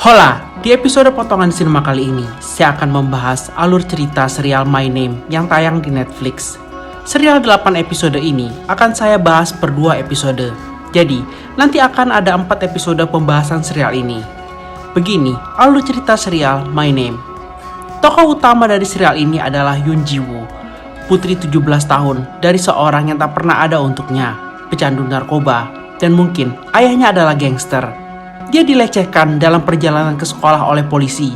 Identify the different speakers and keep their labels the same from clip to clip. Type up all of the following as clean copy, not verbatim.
Speaker 1: Hola, di episode potongan sinema kali ini, saya akan membahas alur cerita serial My Name yang tayang di Netflix. Serial 8 episode ini akan saya bahas per 2 episode. Jadi, nanti akan ada 4 episode pembahasan serial ini. Begini, alur cerita serial My Name. Tokoh utama dari serial ini adalah Yoon Ji-woo, putri 17 tahun dari seorang yang tak pernah ada untuknya, pecandu narkoba, dan mungkin ayahnya adalah gangster. Dia dilecehkan dalam perjalanan ke sekolah oleh polisi,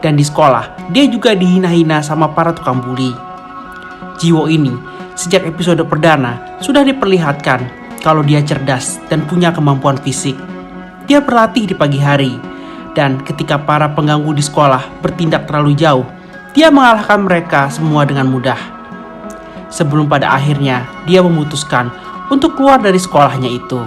Speaker 1: dan di sekolah dia juga dihina-hina sama para tukang bully. Ji-woo ini sejak episode perdana sudah diperlihatkan kalau dia cerdas dan punya kemampuan fisik. Dia berlatih di pagi hari, dan ketika para pengganggu di sekolah bertindak terlalu jauh, dia mengalahkan mereka semua dengan mudah. Sebelum pada akhirnya dia memutuskan untuk keluar dari sekolahnya itu.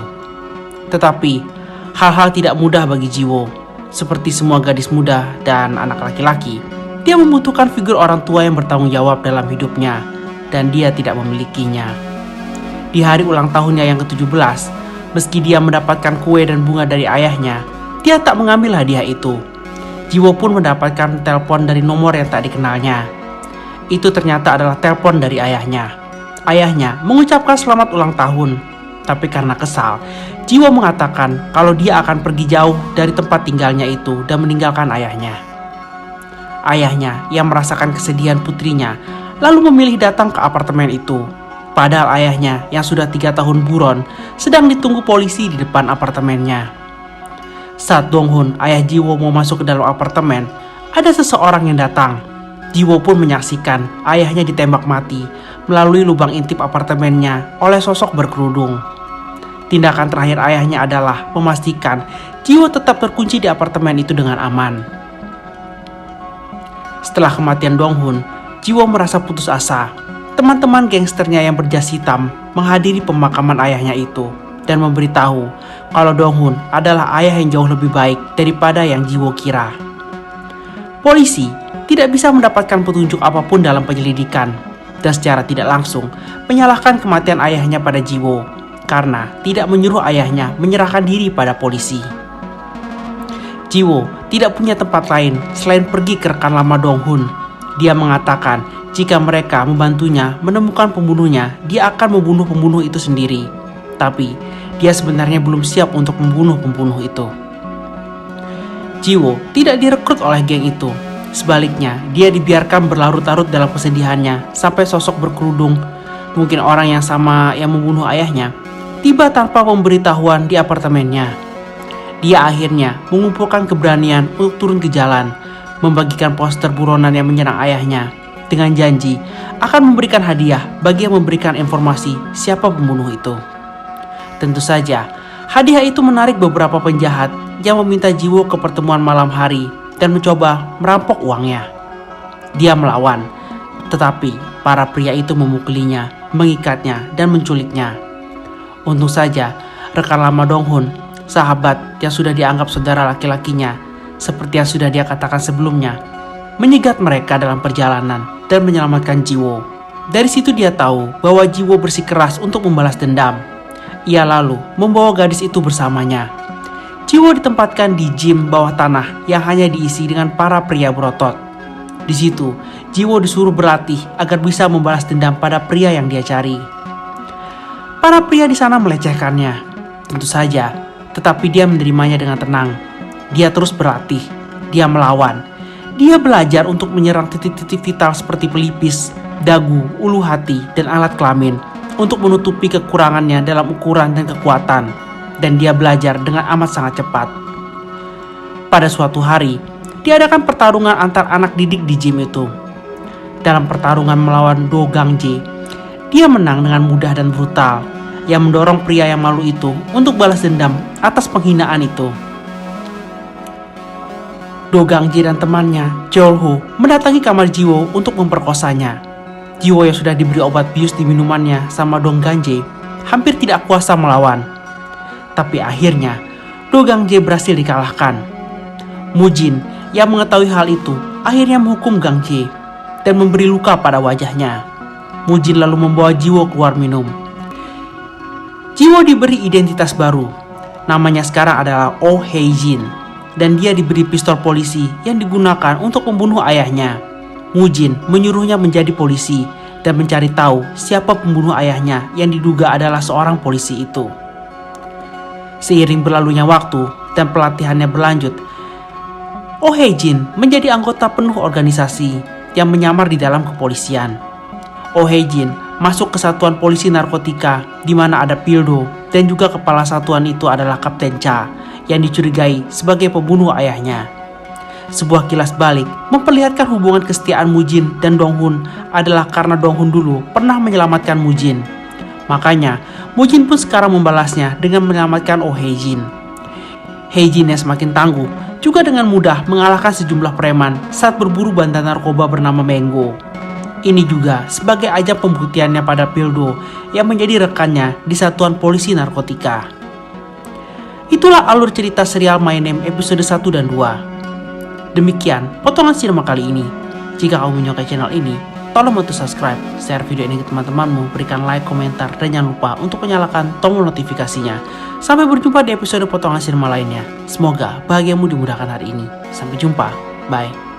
Speaker 1: Tetapi hal-hal tidak mudah bagi Ji-woo. Seperti semua gadis muda dan anak laki-laki, dia membutuhkan figur orang tua yang bertanggung jawab dalam hidupnya, dan dia tidak memilikinya. Di hari ulang tahunnya yang ke-17, meski dia mendapatkan kue dan bunga dari ayahnya, dia tak mengambil hadiah itu. Ji-woo pun mendapatkan telepon dari nomor yang tak dikenalnya. Itu ternyata adalah telepon dari ayahnya. Ayahnya mengucapkan selamat ulang tahun, tapi karena kesal, Ji-woo mengatakan kalau dia akan pergi jauh dari tempat tinggalnya itu dan meninggalkan ayahnya. Ayahnya yang merasakan kesedihan putrinya lalu memilih datang ke apartemen itu. Padahal ayahnya yang sudah 3 tahun buron sedang ditunggu polisi di depan apartemennya. Saat Dong-hun, ayah Ji-woo, mau masuk ke dalam apartemen, ada seseorang yang datang. Ji-woo pun menyaksikan ayahnya ditembak mati melalui lubang intip apartemennya oleh sosok berkerudung. Tindakan terakhir ayahnya adalah memastikan Ji-woo tetap terkunci di apartemen itu dengan aman. Setelah kematian Dong-hun, Ji-woo merasa putus asa. Teman-teman gangsternya yang berjas hitam menghadiri pemakaman ayahnya itu dan memberitahu kalau Dong-hun adalah ayah yang jauh lebih baik daripada yang Ji-woo kira. Polisi tidak bisa mendapatkan petunjuk apapun dalam penyelidikan dan secara tidak langsung menyalahkan kematian ayahnya pada Ji-woo karena tidak menyuruh ayahnya menyerahkan diri pada polisi. Ji-woo tidak punya tempat lain selain pergi ke rekan lama Dong-hun. Dia mengatakan jika mereka membantunya menemukan pembunuhnya, dia akan membunuh pembunuh itu sendiri. Tapi dia sebenarnya belum siap untuk membunuh pembunuh itu. Ji-woo tidak direkrut oleh geng itu. Sebaliknya, dia dibiarkan berlarut-larut dalam kesedihannya sampai sosok berkerudung, mungkin orang yang sama yang membunuh ayahnya, tiba tanpa pemberitahuan di apartemennya. Dia akhirnya mengumpulkan keberanian untuk turun ke jalan, membagikan poster buronan yang menyerang ayahnya, dengan janji akan memberikan hadiah bagi yang memberikan informasi siapa pembunuh itu. Tentu saja, hadiah itu menarik beberapa penjahat yang meminta Ji-woo ke pertemuan malam hari dan mencoba merampok uangnya. Dia melawan, tetapi para pria itu memukulinya, mengikatnya, dan menculiknya. Untung saja, rekan lama Dong-hun, sahabat yang sudah dianggap saudara laki-lakinya, seperti yang sudah dia katakan sebelumnya, menyegat mereka dalam perjalanan dan menyelamatkan Ji-woo. Dari situ dia tahu bahwa Ji-woo bersikeras untuk membalas dendam. Ia lalu membawa gadis itu bersamanya. Ji-woo ditempatkan di gym bawah tanah yang hanya diisi dengan para pria berotot. Di situ, Ji-woo disuruh berlatih agar bisa membalas dendam pada pria yang dia cari. Para pria di sana melecehkannya, tentu saja, tetapi dia menerimanya dengan tenang. Dia terus berlatih, dia melawan. Dia belajar untuk menyerang titik-titik vital seperti pelipis, dagu, ulu hati, dan alat kelamin untuk menutupi kekurangannya dalam ukuran dan kekuatan. Dan dia belajar dengan amat sangat cepat. Pada suatu hari, diadakan pertarungan antar anak didik di gym itu. Dalam pertarungan melawan Do Gang-jae, dia menang dengan mudah dan brutal, yang mendorong pria yang malu itu untuk balas dendam atas penghinaan itu. Do Gang-jae dan temannya, Cheol-ho, mendatangi kamar Ji-woo untuk memperkosanya. Jiwo yang sudah diberi obat bius di minumannya sama Dong Gangje hampir tidak kuasa melawan. Tapi akhirnya Do Gangje berhasil dikalahkan. Mujin yang mengetahui hal itu akhirnya menghukum Gangje dan memberi luka pada wajahnya. Mujin lalu membawa Jiwo keluar minum. Jiwo diberi identitas baru. Namanya sekarang adalah Oh Hae-jin dan dia diberi pistol polisi yang digunakan untuk membunuh ayahnya. Mujin menyuruhnya menjadi polisi dan mencari tahu siapa pembunuh ayahnya yang diduga adalah seorang polisi itu. Seiring berlalunya waktu dan pelatihannya berlanjut, Oh Hae-jin menjadi anggota penuh organisasi yang menyamar di dalam kepolisian. Oh Hae-jin masuk ke satuan polisi narkotika di mana ada Pildo dan juga kepala satuan itu adalah Kapten Cha yang dicurigai sebagai pembunuh ayahnya. Sebuah kilas balik memperlihatkan hubungan kesetiaan Mujin dan Dong-hun adalah karena Dong-hun dulu pernah menyelamatkan Mujin. Makanya Mujin pun sekarang membalasnya dengan menyelamatkan Oh Hae-jin. Hae-jin yang semakin tangguh juga dengan mudah mengalahkan sejumlah preman saat berburu bandar narkoba bernama Mango. Ini juga sebagai ajang pembuktiannya pada Pildo yang menjadi rekannya di satuan polisi narkotika. Itulah alur cerita serial My Name episode 1 dan 2. Demikian potongan sinema kali ini. Jika kamu menyukai channel ini, tolong bantu subscribe, share video ini ke teman-temanmu, berikan like, komentar, dan jangan lupa untuk menyalakan tombol notifikasinya. Sampai berjumpa di episode potongan sinema lainnya. Semoga bahagiamu dimudahkan hari ini. Sampai jumpa, bye.